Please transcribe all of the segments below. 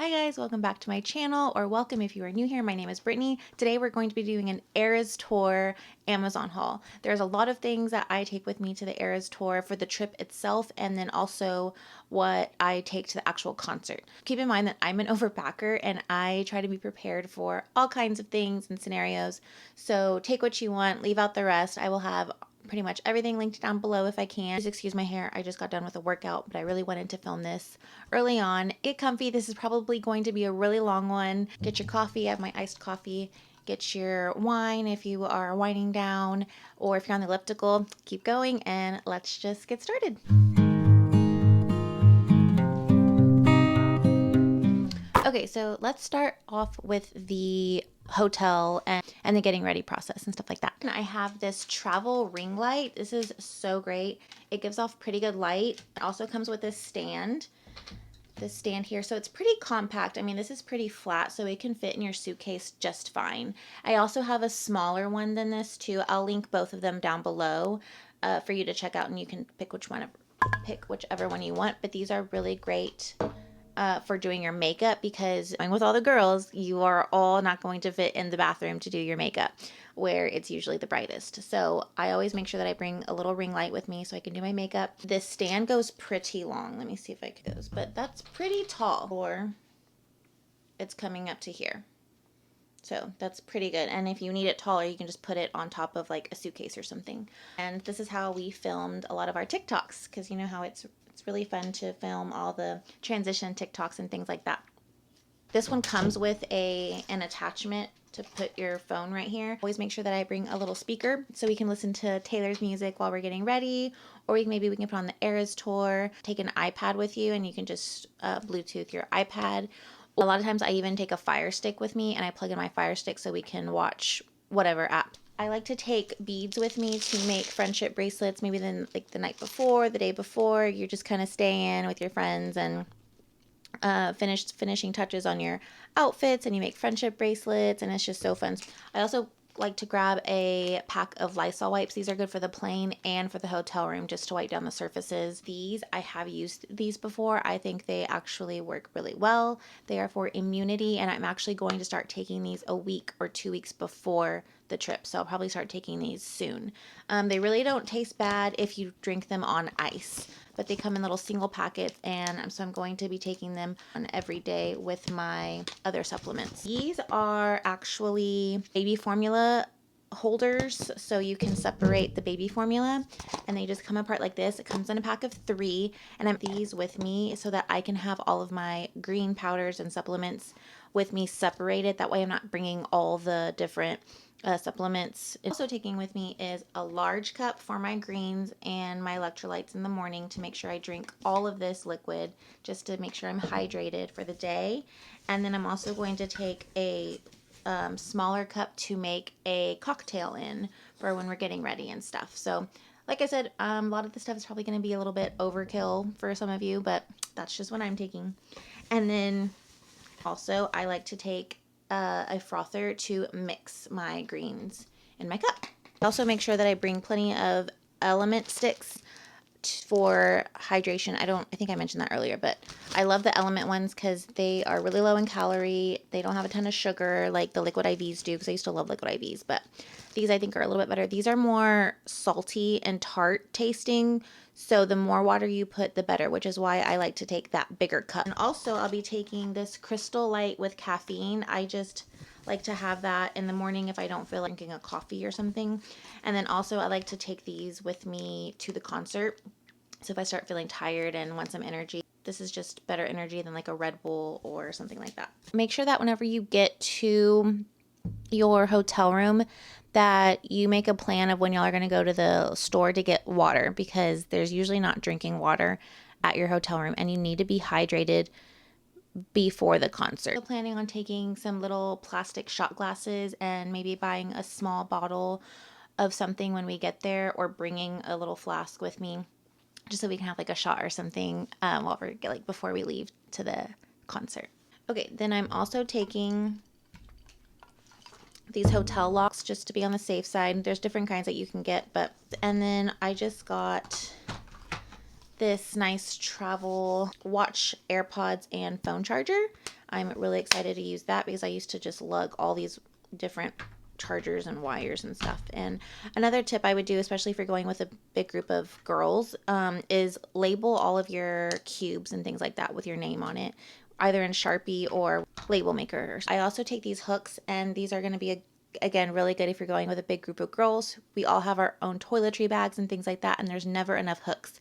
Hi guys, welcome back to my channel, or welcome if you are new here. My name is Brittany. Today we're going to be doing an Eras Tour Amazon haul. There's a lot of things that I take with me to the Eras Tour for the trip itself, and then also what I take to the actual concert. Keep in mind that I'm an overpacker and I try to be prepared for all kinds of things and scenarios. So take what you want, leave out the rest. I will have pretty much everything linked down below if I can. Just excuse my hair, I just got done with a workout, but I really wanted to film this early on. Get comfy, this is probably going to be a really long one. Get your coffee, I have my iced coffee. Get your wine if you are winding down, or if you're on the elliptical, keep going, and let's just get started. Okay, so let's start off with the hotel and the getting ready process and stuff like that. And I have this travel ring light. This is so great. It gives off pretty good light. It also comes with this stand here, so it's pretty compact. I mean, this is pretty flat, so it can fit in your suitcase just fine. I also have a smaller one than this too. I'll link both of them down below for you to check out, and you can pick whichever one you want. But these are really great for doing your makeup, because with all the girls, you are all not going to fit in the bathroom to do your makeup where it's usually the brightest. So I always make sure that I bring a little ring light with me so I can do my makeup. This stand goes pretty long. Let me see if I can go, but that's pretty tall, or it's coming up to here. So that's pretty good. And if you need it taller, you can just put it on top of like a suitcase or something. And this is how we filmed a lot of our TikToks, because you know how it's really fun to film all the transition TikToks and things like that. This one comes with an attachment to put your phone right here. Always make sure that I bring a little speaker so we can listen to Taylor's music while we're getting ready, or maybe we can put on the Eras Tour. Take an iPad with you and you can just Bluetooth your iPad. A lot of times I even take a Fire Stick with me and I plug in my Fire Stick so we can watch whatever app. I like to take beads with me to make friendship bracelets, maybe then like the night before, the day before. You're just kind of staying with your friends and finishing touches on your outfits, and you make friendship bracelets, and it's just so fun. I also like to grab a pack of Lysol wipes. These are good for the plane and for the hotel room, just to wipe down the surfaces. I have used these before. I think they actually work really well. They are for immunity, and I'm actually going to start taking these a week or 2 weeks before the trip, so I'll probably start taking these soon. They really don't taste bad if you drink them on ice, but they come in little single packets, and so I'm going to be taking them on every day with my other supplements. These are actually baby formula holders, so you can separate the baby formula, and they just come apart like this. It comes in a pack of 3, and I have these with me so that I can have all of my green powders and supplements with me separated. That way I'm not bringing all the different supplements. Also taking with me is a large cup for my greens and my electrolytes in the morning, to make sure I drink all of this liquid, just to make sure I'm hydrated for the day. And then I'm also going to take a smaller cup to make a cocktail in for when we're getting ready and stuff. So like I said, a lot of the stuff is probably going to be a little bit overkill for some of you, but that's just what I'm taking. And then also I like to take a frother to mix my greens in my cup. Also make sure that I bring plenty of element sticks for hydration. I think I mentioned that earlier, but I love the element ones because they are really low in calorie. They don't have a ton of sugar like the liquid IVs do, because I used to love liquid IVs, but these I think are a little bit better. These are more salty and tart tasting, so the more water you put, the better, which is why I like to take that bigger cup. And also I'll be taking this Crystal Light with caffeine. I just like to have that in the morning if I don't feel like drinking a coffee or something. And then also I like to take these with me to the concert. So if I start feeling tired and want some energy, this is just better energy than like a Red Bull or something like that. Make sure that whenever you get to your hotel room, that you make a plan of when y'all are going to go to the store to get water, because there's usually not drinking water at your hotel room, and you need to be hydrated before the concert. So planning on taking some little plastic shot glasses and maybe buying a small bottle of something when we get there, or bringing a little flask with me just so we can have like a shot or something while we're like before we leave to the concert. Okay, then I'm also taking these hotel locks just to be on the safe side. There's different kinds that you can get, and then I just got this nice travel watch, AirPods, and phone charger. I'm really excited to use that because I used to just lug all these different chargers and wires and stuff. And another tip I would do, especially if you're going with a big group of girls, is label all of your cubes and things like that with your name on it, either in Sharpie or label maker. I also take these hooks, and these are going to be again really good if you're going with a big group of girls. We all have our own toiletry bags and things like that, and there's never enough hooks.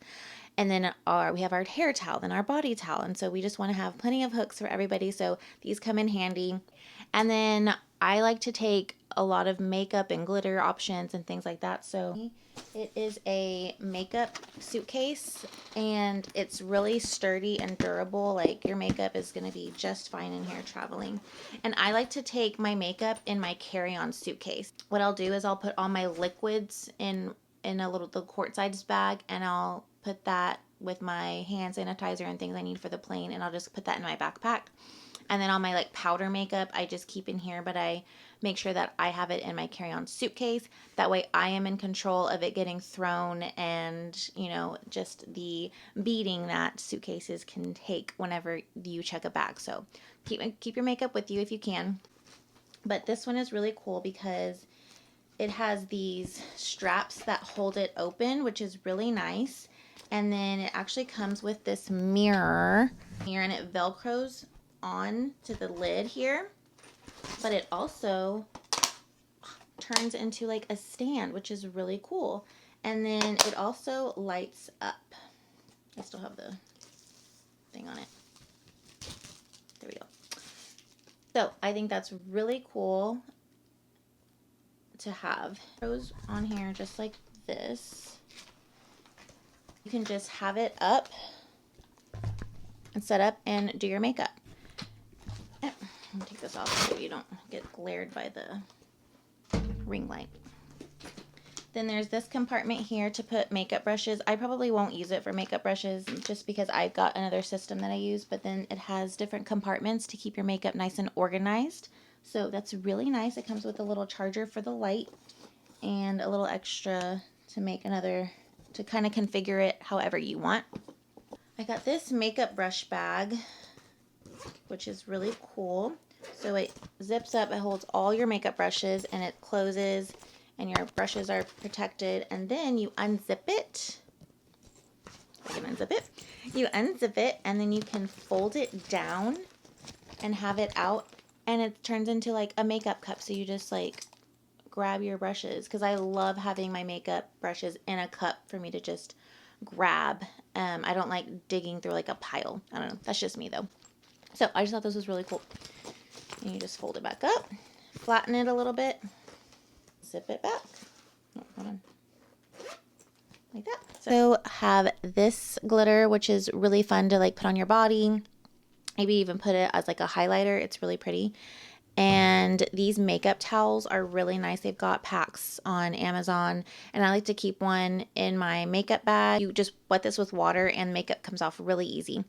And then we have our hair towel and our body towel, and so we just want to have plenty of hooks for everybody, so these come in handy. And then I like to take a lot of makeup and glitter options and things like that. So it is a makeup suitcase, and it's really sturdy and durable. Like, your makeup is going to be just fine in here traveling. And I like to take my makeup in my carry-on suitcase. What I'll do is I'll put all my liquids in the quart size bag, and I'll put that with my hand sanitizer and things I need for the plane, and I'll just put that in my backpack. And then all my like powder makeup I just keep in here, but I make sure that I have it in my carry-on suitcase. That way I am in control of it getting thrown, and just the beating that suitcases can take whenever you check a bag. So keep your makeup with you if you can. But this one is really cool because it has these straps that hold it open, which is really nice. And then it actually comes with this mirror here, and it velcros on to the lid here, but it also turns into like a stand, which is really cool. And then it also lights up. I still have the thing on it. There we go. So I think that's really cool to have. It goes on here just like this. You can just have it up and set up and do your makeup. Let me take this off so you don't get glared by the ring light. Then there's this compartment here to put makeup brushes. I probably won't use it for makeup brushes just because I've got another system that I use, but then it has different compartments to keep your makeup nice and organized. So that's really nice. It comes with a little charger for the light and a little extra to make to kind of configure it however you want. I got this makeup brush bag, which is really cool. So it zips up, it holds all your makeup brushes, and it closes, and your brushes are protected. And then you unzip it. I can unzip it. You unzip it, and then you can fold it down and have it out, and it turns into like a makeup cup. So you just like grab your brushes, because I love having my makeup brushes in a cup for me to just grab. I don't like digging through like a pile. I don't know. That's just me though. So I just thought this was really cool. And you just fold it back up, flatten it a little bit, zip it back. Oh, hold on. Like that. So have this glitter, which is really fun to like put on your body. Maybe even put it as like a highlighter. It's really pretty. And these makeup towels are really nice. They've got packs on Amazon, and I like to keep one in my makeup bag. You just wet this with water and makeup comes off really easy.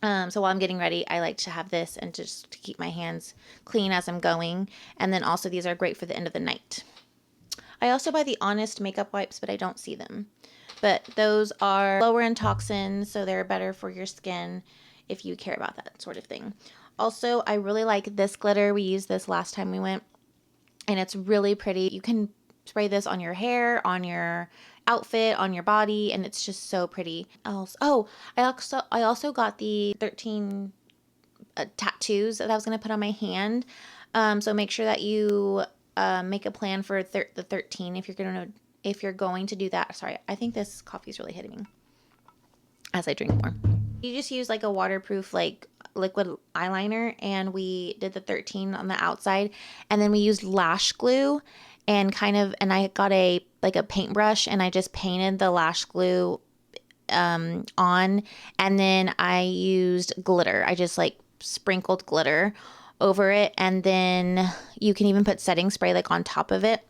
So while I'm getting ready, I like to have this and just to keep my hands clean as I'm going. And then also these are great for the end of the night. I also buy the Honest makeup wipes, but I don't see them. But those are lower in toxins, so they're better for your skin if you care about that sort of thing. Also, I really like this glitter. We used this last time we went, and it's really pretty. You can spray this on your hair, on your outfit, on your body, and it's just so pretty. I also got the 13 tattoos that I was going to put on my hand. So make sure that you make a plan for the 13 if you're going to do that. Sorry, I think this coffee is really hitting me as I drink more. You just use like a waterproof like liquid eyeliner, and we did the 13 on the outside, and then we used lash glue and I got a paintbrush, and I just painted the lash glue on, and then I used glitter. I just like sprinkled glitter over it, and then you can even put setting spray like on top of it.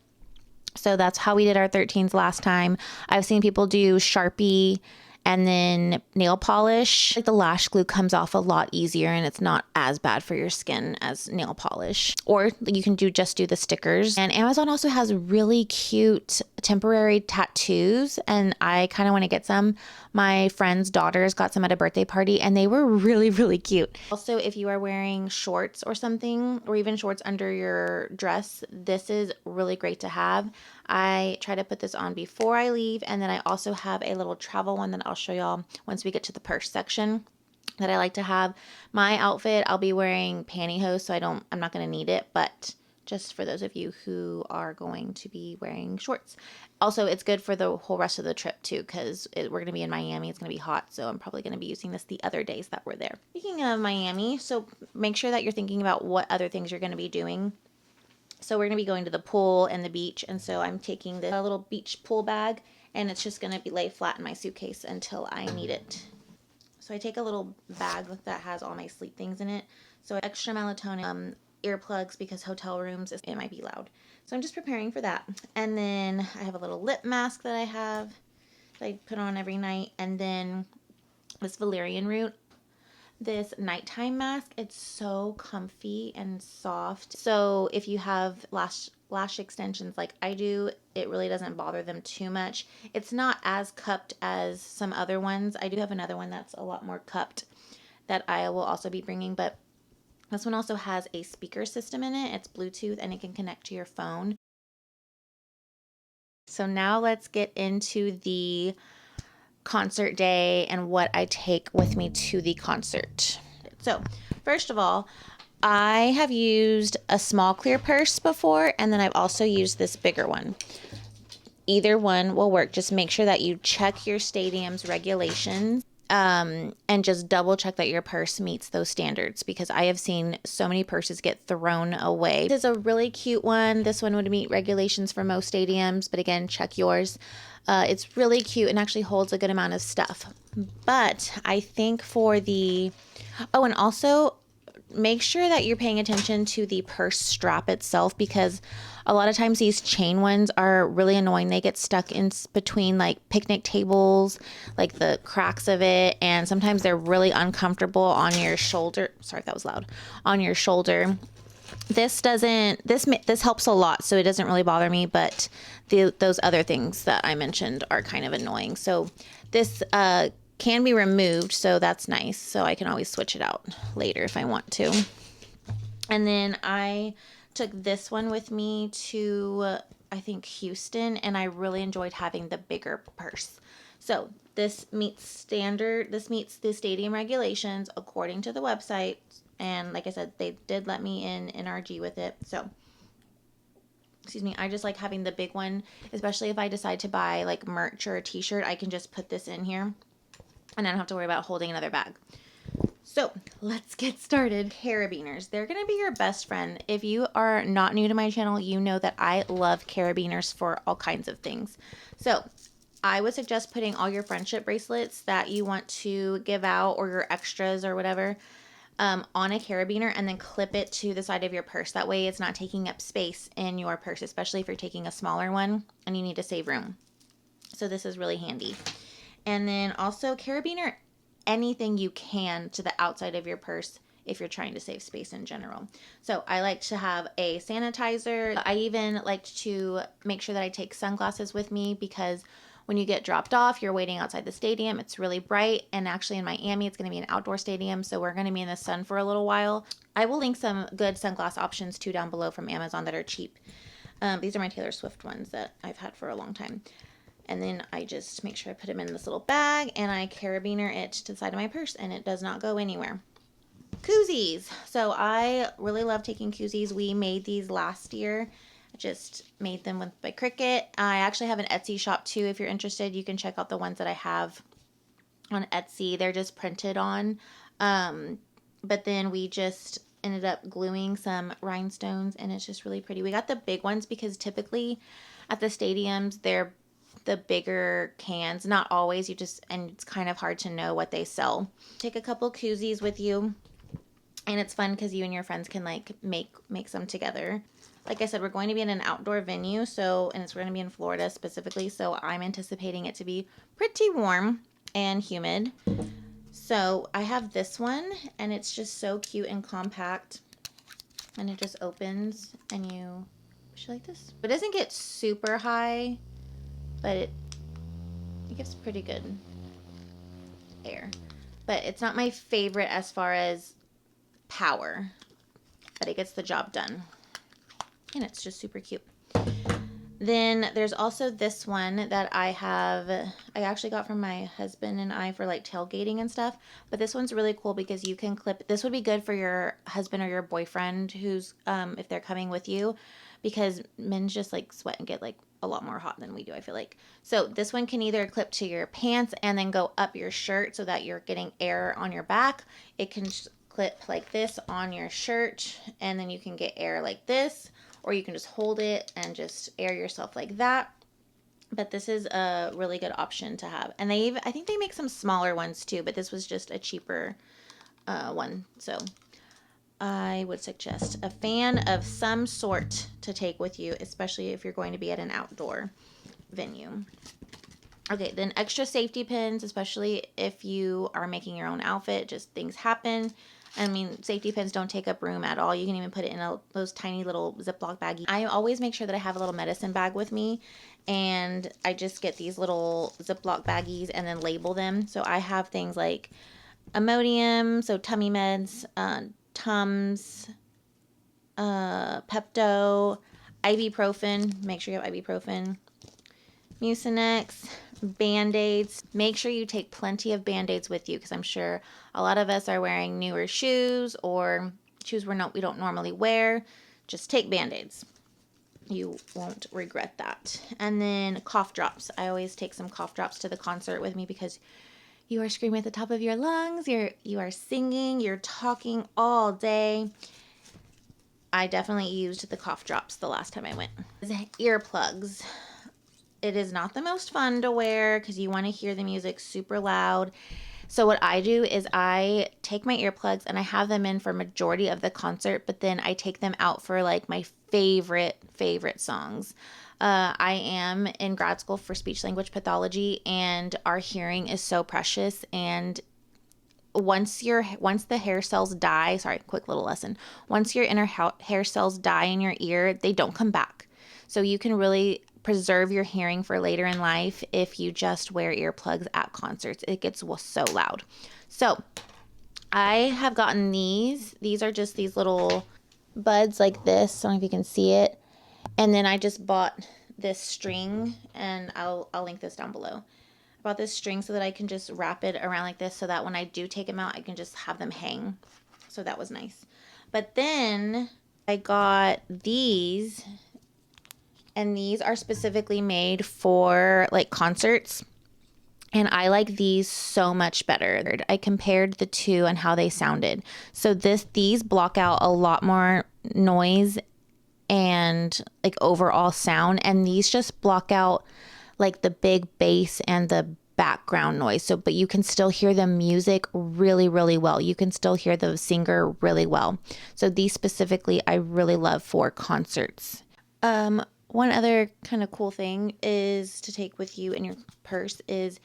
So that's how we did our 13s last time. I've seen people do Sharpie And then nail polish. Like the lash glue comes off a lot easier and it's not as bad for your skin as nail polish. Or you can just do the stickers. And Amazon also has really cute temporary tattoos, and I kind of want to get some. My friend's daughters got some at a birthday party and they were really, really cute. Also, if you are wearing shorts or something, or even shorts under your dress, this is really great to have. I try to put this on before I leave, and then I also have a little travel one that I'll show y'all once we get to the purse section that I like to have. My outfit, I'll be wearing pantyhose, so I'm not going to need it, but just for those of you who are going to be wearing shorts. Also, it's good for the whole rest of the trip too, because we're going to be in Miami. It's going to be hot, so I'm probably going to be using this the other days that we're there. Speaking of Miami, so make sure that you're thinking about what other things you're going to be doing. So we're going to be going to the pool and the beach, and so I'm taking the little beach pool bag, and it's just going to be lay flat in my suitcase until I need it. So I take a little bag that has all my sleep things in it. So extra melatonin, earplugs, because hotel rooms, it might be loud. So I'm just preparing for that. And then I have a little lip mask that I have that I put on every night, and then this valerian root. This nighttime mask, it's so comfy and soft. So if you have lash extensions like I do, it really doesn't bother them too much. It's not as cupped as some other ones. I do have another one that's a lot more cupped that I will also be bringing, but this one also has a speaker system in it. It's Bluetooth and it can connect to your phone. So now let's get into the concert day and what I take with me to the concert. So first of all, I have used a small clear purse before, and then I've also used this bigger one. Either one will work. Just make sure that you check your stadium's regulations, and just double check that your purse meets those standards, because I have seen so many purses get thrown away. This is a really cute one. This one would meet regulations for most stadiums, but again, check yours. It's really cute and actually holds a good amount of stuff. But I think for the... Oh, and also make sure that you're paying attention to the purse strap itself, because a lot of times these chain ones are really annoying. They get stuck in between like picnic tables, like the cracks of it, and sometimes they're really uncomfortable on your shoulder. Sorry if that was loud. On your shoulder. This helps a lot, so it doesn't really bother me, but those other things that I mentioned are kind of annoying. So this can be removed, so that's nice. So I can always switch it out later if I want to. And then I took this one with me to, I think, Houston, and I really enjoyed having the bigger purse. So this meets the stadium regulations according to the website. And like I said, they did let me in NRG with it. So, excuse me, I just like having the big one, especially if I decide to buy like merch or a t-shirt. I can just put this in here and I don't have to worry about holding another bag. So let's get started. Carabiners. They're going to be your best friend. If you are not new to my channel, you know that I love carabiners for all kinds of things. So I would suggest putting all your friendship bracelets that you want to give out, or your extras or whatever, on a carabiner, and then clip it to the side of your purse. That way it's not taking up space in your purse, especially if you're taking a smaller one and you need to save room. So this is really handy. And then also carabiner anything you can to the outside of your purse if you're trying to save space in general. So I like to have a sanitizer. I even like to make sure that I take sunglasses with me, because when you get dropped off, you're waiting outside the stadium. It's really bright, and actually in Miami, it's going to be an outdoor stadium, so we're going to be in the sun for a little while. I will link some good sunglass options too down below from Amazon that are cheap. These are my Taylor Swift ones that I've had for a long time. And then I just make sure I put them in this little bag, and I carabiner it to the side of my purse, and it does not go anywhere. Koozies. So I really love taking koozies. We made these last year. I just made them by Cricut. I actually have an Etsy shop too. If you're interested, you can check out the ones that I have on Etsy. They're just printed on. But then we just ended up gluing some rhinestones, and it's just really pretty. We got the big ones because typically at the stadiums, they're the bigger cans. Not always. And it's kind of hard to know what they sell. Take a couple koozies with you. And it's fun because you and your friends can like make some together. Like I said, we're going to be in an outdoor venue, and it's going to be in Florida specifically, so I'm anticipating it to be pretty warm. and humid. So I have this one, and it's just so cute and compact, and it just opens, and you like this. It doesn't get super high, but it gives pretty good air. But it's not my favorite as far as power, but it gets the job done, and it's just super cute. Then there's also this one that I actually got from my husband and I for like tailgating and stuff. But this one's really cool because you can clip, this would be good for your husband or your boyfriend who's, if they're coming with you, because men just like sweat and get like a lot more hot than we do, I feel like. So this one can either clip to your pants and then go up your shirt so that you're getting air on your back. It can clip like this on your shirt, and then you can get air like this. Or you can just hold it and just air yourself like that. But this is a really good option to have. And I think they make some smaller ones too, but this was just a cheaper one. So I would suggest a fan of some sort to take with you, especially if you're going to be at an outdoor venue. Okay, then extra safety pins, especially if you are making your own outfit, just things happen. I mean, safety pins don't take up room at all. You can even put it in those tiny little Ziploc baggies. I always make sure that I have a little medicine bag with me, and I just get these little Ziploc baggies and then label them. So I have things like Imodium, so tummy meds, Tums, Pepto, ibuprofen. Make sure you have ibuprofen. Mucinex, Band-Aids. Make sure you take plenty of Band-Aids with you, because I'm sure a lot of us are wearing newer shoes or shoes we don't normally wear. Just take Band-Aids. You won't regret that. And then cough drops. I always take some cough drops to the concert with me because you are screaming at the top of your lungs. You are singing. You're talking all day. I definitely used the cough drops the last time I went. Earplugs. It is not the most fun to wear because you want to hear the music super loud. So what I do is I take my earplugs and I have them in for majority of the concert, but then I take them out for like my favorite songs. I am in grad school for speech language pathology, and our hearing is so precious. And once the hair cells die, sorry, quick little lesson. Once your inner hair cells die in your ear, they don't come back. So you can really preserve your hearing for later in life if you just wear earplugs at concerts. It gets so loud. So I have gotten these. These are just these little buds like this. I don't know if you can see it. And then I just bought this string, and I'll link this down below. I bought this string so that I can just wrap it around like this so that when I do take them out, I can just have them hang. So that was nice. But then I got these. And these are specifically made for like concerts. And I like these so much better. I compared the two and how they sounded. So these block out a lot more noise and like overall sound. And these just block out like the big bass and the background noise. So, but you can still hear the music really, really well. You can still hear the singer really well. So these specifically, I really love for concerts. One other kind of cool thing is to take with you in your purse is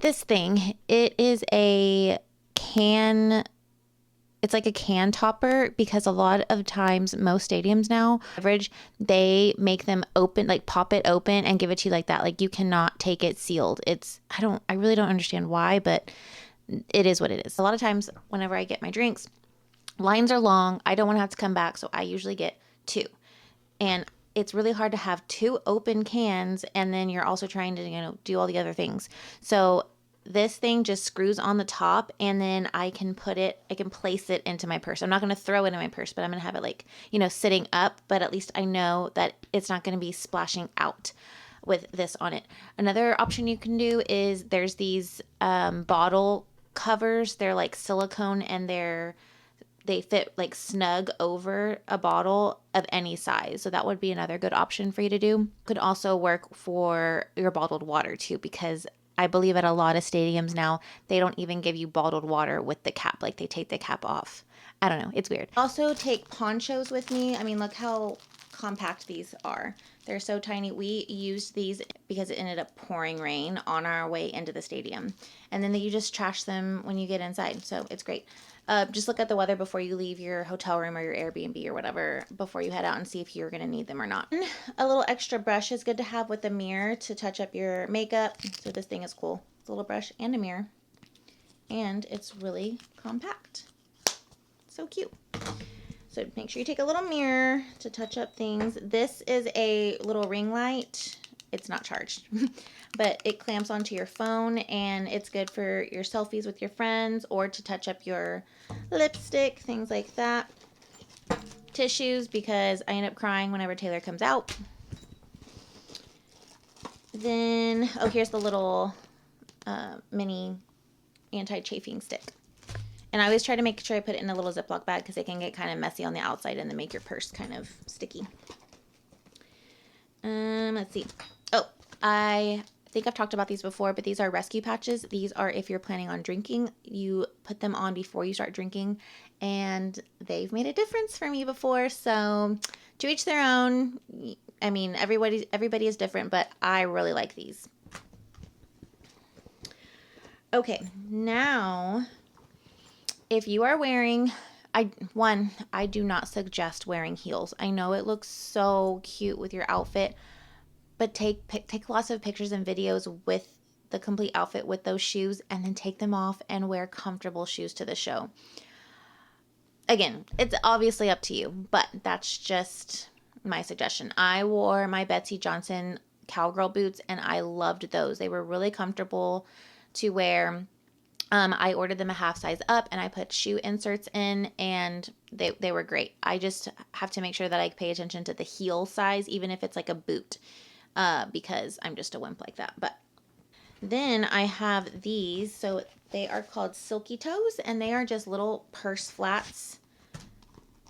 this thing. It is a can. It's like a can topper, because a lot of times most stadiums now, average, they make them open, like pop it open and give it to you like that. Like you cannot take it sealed. I really don't understand why, but it is what it is. A lot of times whenever I get my drinks, lines are long. I don't want to have to come back. So I usually get two. And it's really hard to have two open cans, and then you're also trying to, do all the other things. So this thing just screws on the top, and then I can place it into my purse. I'm not going to throw it in my purse, but I'm going to have it like, sitting up, but at least I know that it's not going to be splashing out with this on it. Another option you can do is there's these bottle covers. They're like silicone, and they fit like snug over a bottle of any size. So that would be another good option for you to do. Could also work for your bottled water too, because I believe at a lot of stadiums now, they don't even give you bottled water with the cap. Like they take the cap off. I don't know. It's weird. Also take ponchos with me. I mean, look how compact these are. They're so tiny. We used these because it ended up pouring rain on our way into the stadium. And then you just trash them when you get inside. So it's great. Just look at the weather before you leave your hotel room or your Airbnb or whatever before you head out and see if you're going to need them or not. A little extra brush is good to have with a mirror to touch up your makeup. So this thing is cool. It's a little brush and a mirror. And it's really compact. So cute. So make sure you take a little mirror to touch up things. This is a little ring light. It's not charged, but it clamps onto your phone and it's good for your selfies with your friends or to touch up your lipstick, things like that. Tissues, because I end up crying whenever Taylor comes out. Then, oh, here's the little mini anti-chafing stick. And I always try to make sure I put it in a little Ziploc bag because it can get kind of messy on the outside and then make your purse kind of sticky. Let's see. Oh, I think I've talked about these before, but these are rescue patches. These are if you're planning on drinking, you put them on before you start drinking, and they've made a difference for me before. So to each their own. I mean, everybody is different, but I really like these. Okay, now if you are wearing, I do not suggest wearing heels. I know it looks so cute with your outfit, but take lots of pictures and videos with the complete outfit with those shoes and then take them off and wear comfortable shoes to the show. Again, it's obviously up to you, but that's just my suggestion. I wore my Betsy Johnson cowgirl boots and I loved those. They were really comfortable to wear. I ordered them a half size up and I put shoe inserts in and they were great. I just have to make sure that I pay attention to the heel size, even if it's like a boot, because I'm just a wimp like that. But then I have these. So they are called Silky Toes and they are just little purse flats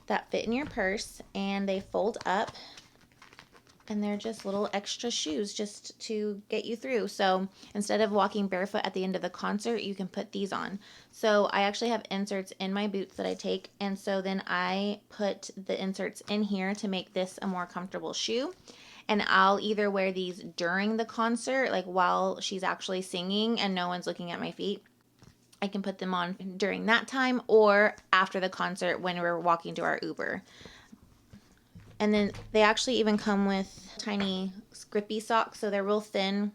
that fit in your purse and they fold up. And they're just little extra shoes just to get you through. So instead of walking barefoot at the end of the concert, you can put these on. So I actually have inserts in my boots that I take. And so then I put the inserts in here to make this a more comfortable shoe. And I'll either wear these during the concert, like while she's actually singing and no one's looking at my feet. I can put them on during that time or after the concert when we're walking to our Uber. And then they actually even come with tiny grippy socks. So they're real thin,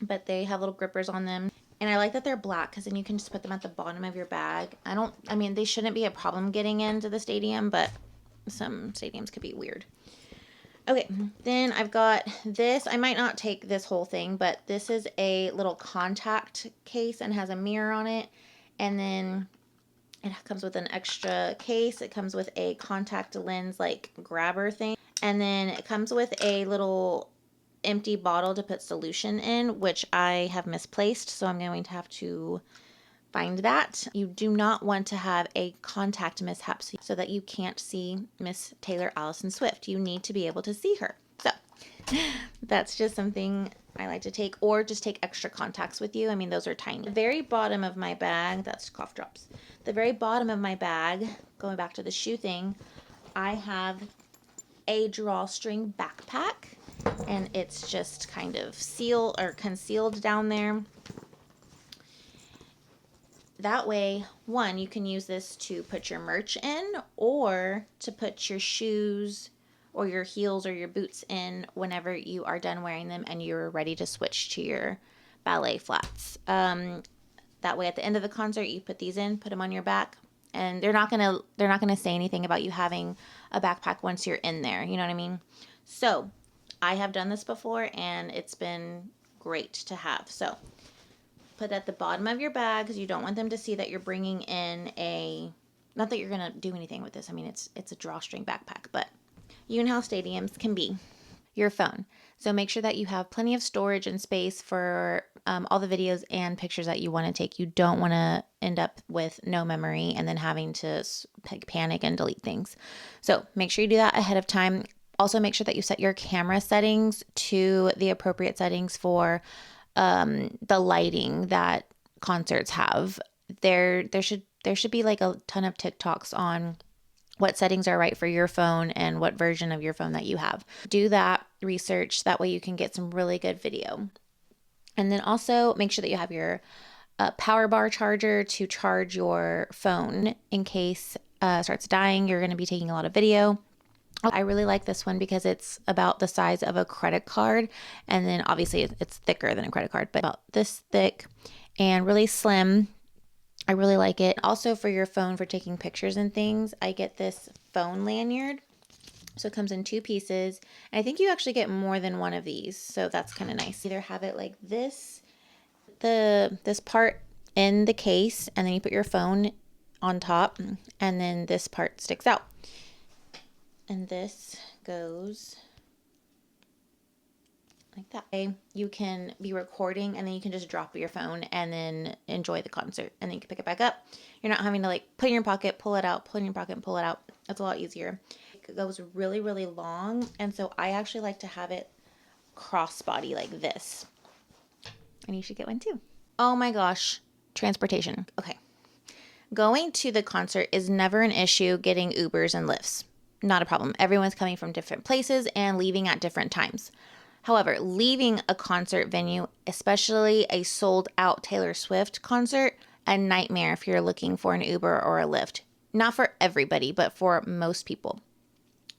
but they have little grippers on them. And I like that they're black because then you can just put them at the bottom of your bag. I mean, they shouldn't be a problem getting into the stadium, but some stadiums could be weird. Okay, then I've got this. I might not take this whole thing, but this is a little contact case and has a mirror on it. And then it comes with an extra case. It comes with a contact lens like grabber thing. And then it comes with a little empty bottle to put solution in, which I have misplaced. So I'm going to have to find that. You do not want to have a contact mishap so that you can't see Miss Taylor Allison Swift. You need to be able to see her. So that's just something I like to take, or just take extra contacts with you. I mean, those are tiny. The very bottom of my bag, that's cough drops. The very bottom of my bag, going back to the shoe thing, I have a drawstring backpack, and it's just kind of sealed or concealed down there. That way, one, you can use this to put your merch in or to put your shoes or your heels or your boots in whenever you are done wearing them and you're ready to switch to your ballet flats. That way, at the end of the concert, you put these in, put them on your back, and they're not gonna say anything about you having a backpack once you're in there. You know what I mean? So, I have done this before, and it's been great to have. So, put at the bottom of your bag because you don't want them to see that you're bringing in a. Not that you're gonna do anything with this. I mean, it's a drawstring backpack, but you know how stadiums can be. Your phone. So make sure that you have plenty of storage and space for all the videos and pictures that you want to take. You don't want to end up with no memory and then having to panic and delete things. So make sure you do that ahead of time. Also make sure that you set your camera settings to the appropriate settings for the lighting that concerts have. There should be like a ton of TikToks on what settings are right for your phone and what version of your phone that you have. Do that research. That way you can get some really good video. And then also make sure that you have your power bar charger to charge your phone in case it starts dying. You're going to be taking a lot of video. I really like this one because it's about the size of a credit card. And then obviously it's thicker than a credit card, but about this thick and really slim. I really like it. Also for your phone, for taking pictures and things, I get this phone lanyard. So it comes in 2 pieces. And I think you actually get more than one of these. So that's kind of nice. Either have it like this, this part in the case, and then you put your phone on top, and then this part sticks out. And this goes like that. You can be recording and then you can just drop your phone and then enjoy the concert, and then you can pick it back up. You're not having to like put it in your pocket, pull it out, put it in your pocket, and pull it out. It's a lot easier. It goes really, really long, and so I actually like to have it crossbody like this. And you should get one too. Oh my gosh, transportation. Okay. Going to the concert is never an issue getting Ubers and Lyfts. Not a problem. Everyone's coming from different places and leaving at different times. However, leaving a concert venue, especially a sold out Taylor Swift concert, a nightmare if you're looking for an Uber or a Lyft. Not for everybody, but for most people.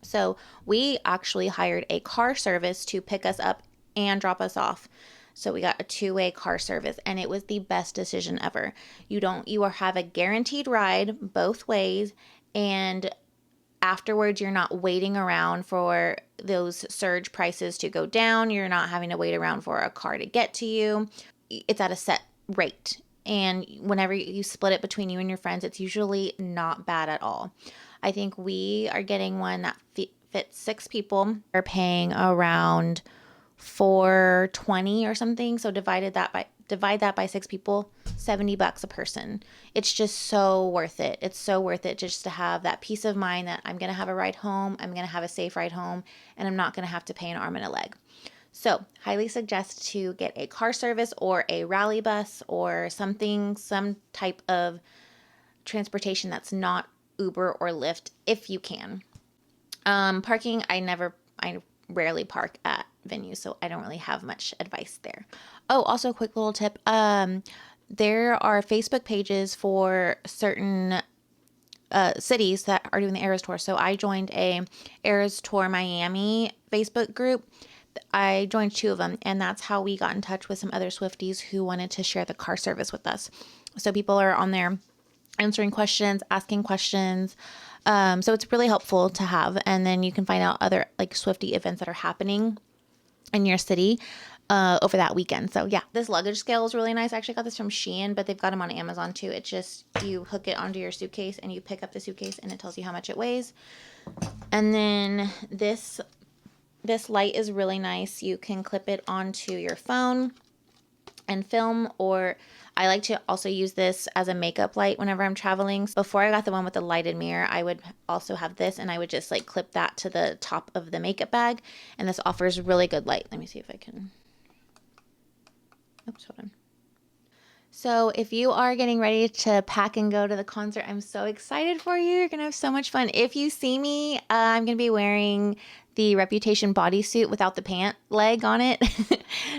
So we actually hired a car service to pick us up and drop us off. So we got a 2-way car service, and it was the best decision ever. You have a guaranteed ride both ways, and afterwards, you're not waiting around for those surge prices to go down. You're not having to wait around for a car to get to you. It's at a set rate. And whenever you split it between you and your friends, it's usually not bad at all. I think we are getting one that fits 6 people. We're paying around $4.20 or something. So divide that by 6 people, $70 a person. It's just so worth it. It's so worth it just to have that peace of mind that I'm going to have a ride home, I'm going to have a safe ride home, and I'm not going to have to pay an arm and a leg. So highly suggest to get a car service or a rally bus or something, some type of transportation that's not Uber or Lyft if you can. Parking, I rarely park at venues, so I don't really have much advice there. Oh, also a quick little tip. There are Facebook pages for certain cities that are doing the Eras Tour. So I joined a Eras Tour Miami Facebook group. I joined 2 of them, and that's how we got in touch with some other Swifties who wanted to share the car service with us. So people are on there answering questions, asking questions. So it's really helpful to have. And then you can find out other like Swiftie events that are happening in your city over that weekend. So yeah, this luggage scale is really nice. I actually got this from Shein, but they've got them on Amazon too. It's just, you hook it onto your suitcase and you pick up the suitcase and it tells you how much it weighs. And then this light is really nice. You can clip it onto your phone and film, or I like to also use this as a makeup light whenever I'm traveling. Before I got the one with the lighted mirror, I would also have this, and I would just like clip that to the top of the makeup bag, and this offers really good light. Let me see if I can. Oops, hold on. So if you are getting ready to pack and go to the concert, I'm so excited for you. You're going to have so much fun. If you see me, I'm going to be wearing the Reputation bodysuit without the pant leg on it.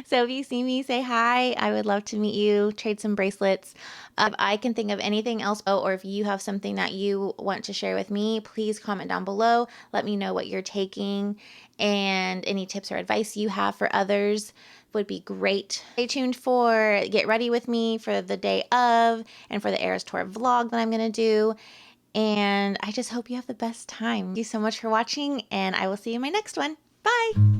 So if you see me, say hi. I would love to meet you, trade some bracelets. If I can think of anything else, or if you have something that you want to share with me, please comment down below. Let me know what you're taking and any tips or advice you have for others would be great. Stay tuned for Get Ready With Me for the day of and for the Eras Tour vlog that I'm going to do. And I just hope you have the best time. Thank you so much for watching, and I will see you in my next one. Bye!